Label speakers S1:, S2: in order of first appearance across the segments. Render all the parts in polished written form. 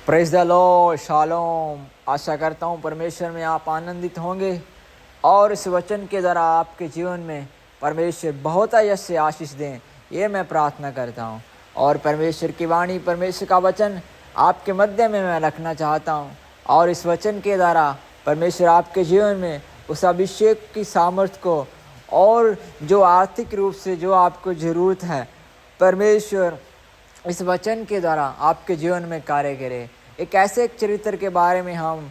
S1: Praise the lord, shalom. आशा करता हूँ परमेश्वर में आप आनंदित होंगे और इस वचन के द्वारा आपके जीवन में परमेश्वर बहुत यश से आशीष दें, ये मैं प्रार्थना करता हूँ। और परमेश्वर की वाणी, परमेश्वर का वचन आपके मध्य में मैं रखना चाहता हूँ और इस वचन के द्वारा परमेश्वर आपके जीवन में उस अभिषेक की सामर्थ्य को और जो आर्थिक रूप से जो आपको ज़रूरत है, परमेश्वर इस वचन के द्वारा आपके जीवन में कार्य करे। एक ऐसे चरित्र के बारे में हम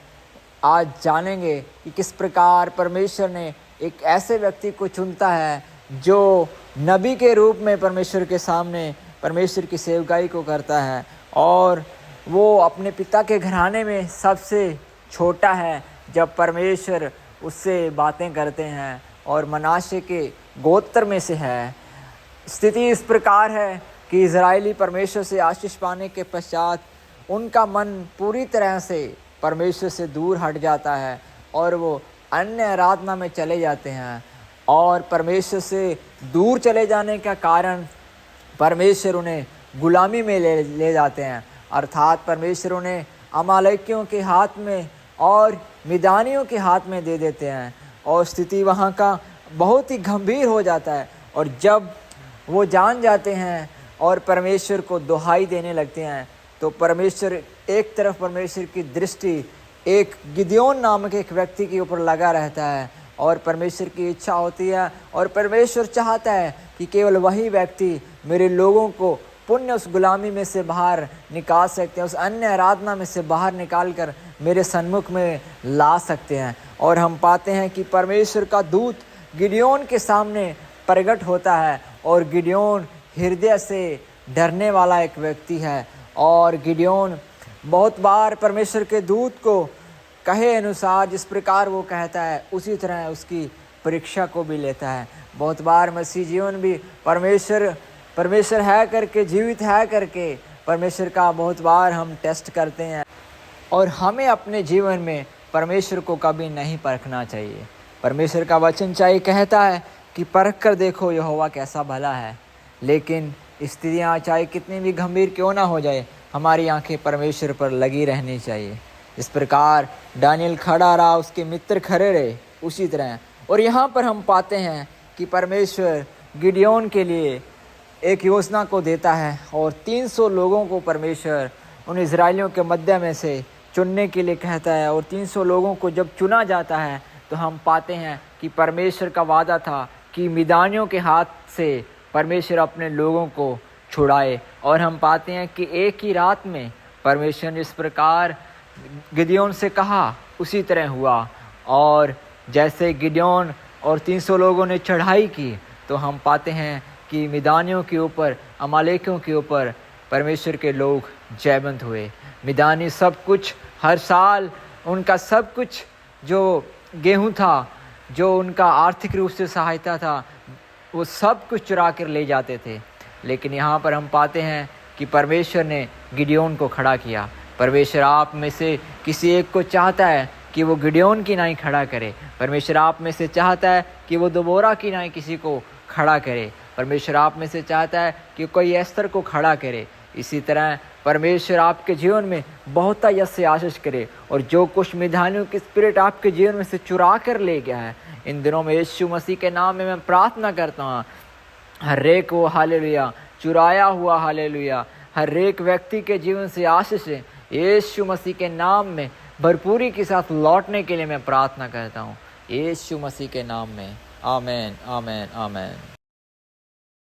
S1: आज जानेंगे कि किस प्रकार परमेश्वर ने एक ऐसे व्यक्ति को चुनता है जो नबी के रूप में परमेश्वर के सामने परमेश्वर की सेवकाई को करता है और वो अपने पिता के घराने में सबसे छोटा है। जब परमेश्वर उससे बातें करते हैं और मनाशे के गोत्र में से है। स्थिति इस प्रकार है कि इज़राइली परमेश्वर से आशीष पाने के पश्चात उनका मन पूरी तरह से परमेश्वर से दूर हट जाता है और वो अन्य आराधना में चले जाते हैं। और परमेश्वर से दूर चले जाने का कारण परमेश्वर उन्हें गुलामी में ले जाते हैं, अर्थात परमेश्वर उन्हें अमालेकियों के हाथ में और मिदानियों के हाथ में दे देते हैं और स्थिति वहाँ का बहुत ही गंभीर हो जाता है। और जब वो जान जाते हैं और परमेश्वर को दुहाई देने लगते हैं तो परमेश्वर एक तरफ परमेश्वर की दृष्टि एक गिदयोन नामक एक व्यक्ति के ऊपर लगा रहता है और परमेश्वर की इच्छा होती है और परमेश्वर चाहता है कि केवल वही व्यक्ति मेरे लोगों को पुण्य उस गुलामी में से बाहर निकाल सकते हैं, उस अन्य आराधना में से बाहर निकाल कर मेरे सन्मुख में ला सकते हैं। और हम पाते हैं कि परमेश्वर का दूत गिदयोन के सामने प्रकट होता है और गिदयोन हृदय से डरने वाला एक व्यक्ति है और गिदयोन बहुत बार परमेश्वर के दूत को कहे अनुसार जिस प्रकार वो कहता है उसी तरह उसकी परीक्षा को भी लेता है। बहुत बार मसीह जीवन भी परमेश्वर है करके, जीवित है करके परमेश्वर का बहुत बार हम टेस्ट करते हैं और हमें अपने जीवन में परमेश्वर को कभी नहीं परखना चाहिए। परमेश्वर का वचन चाहिए कहता है कि परख कर देखो यहोवा कैसा भला है। लेकिन स्थितियाँ चाहे कितनी भी गंभीर क्यों ना हो जाए, हमारी आंखें परमेश्वर पर लगी रहनी चाहिए। इस प्रकार दानियल खड़ा रहा, उसके मित्र खड़े रहे, उसी तरह। और यहाँ पर हम पाते हैं कि परमेश्वर गिदयोन के लिए एक योजना को देता है और 300 लोगों को परमेश्वर उन इज़राइलियों के मध्य में से चुनने के लिए कहता है। और 300 लोगों को जब चुना जाता है तो हम पाते हैं कि परमेश्वर का वादा था कि मिदानियों के हाथ से परमेश्वर अपने लोगों को छुड़ाए। और हम पाते हैं कि एक ही रात में परमेश्वर ने इस प्रकार गिदयोन से कहा उसी तरह हुआ। और जैसे गिदयोन और 300 लोगों ने चढ़ाई की तो हम पाते हैं कि मिदानियों के ऊपर, अमालेकियों के ऊपर परमेश्वर के लोग जयवंत हुए। मिदानी सब कुछ, हर साल उनका सब कुछ जो गेहूँ था, जो उनका आर्थिक रूप से सहायता था, वो सब कुछ चुरा कर ले जाते थे। लेकिन यहाँ पर हम पाते हैं कि परमेश्वर ने गिदयोन को खड़ा किया। परमेश्वर आप में से किसी एक को चाहता है कि वो गिदयोन की नाई खड़ा करे। परमेश्वर आप में से चाहता है कि वो दबोरा की नाई किसी को खड़ा करे। परमेश्वर आप में से चाहता है कि कोई एस्तर को खड़ा करे। इसी तरह परमेश्वर आपके जीवन में बहुत यश से आशीष करे और जो कुछ मिदानियों की स्पिरिट आपके जीवन में से चुरा कर ले गया है, इन दिनों में यीशु मसीह के नाम में मैं प्रार्थना करता हूँ, हर एक वो हालेलुया चुराया हुआ हालेलुया हर एक व्यक्ति के जीवन से आशीष यीशु मसीह के नाम में भरपूरी के साथ लौटने के लिए मैं प्रार्थना करता हूँ, यीशु मसीह के नाम में। आमेन, आमेन, आमेन।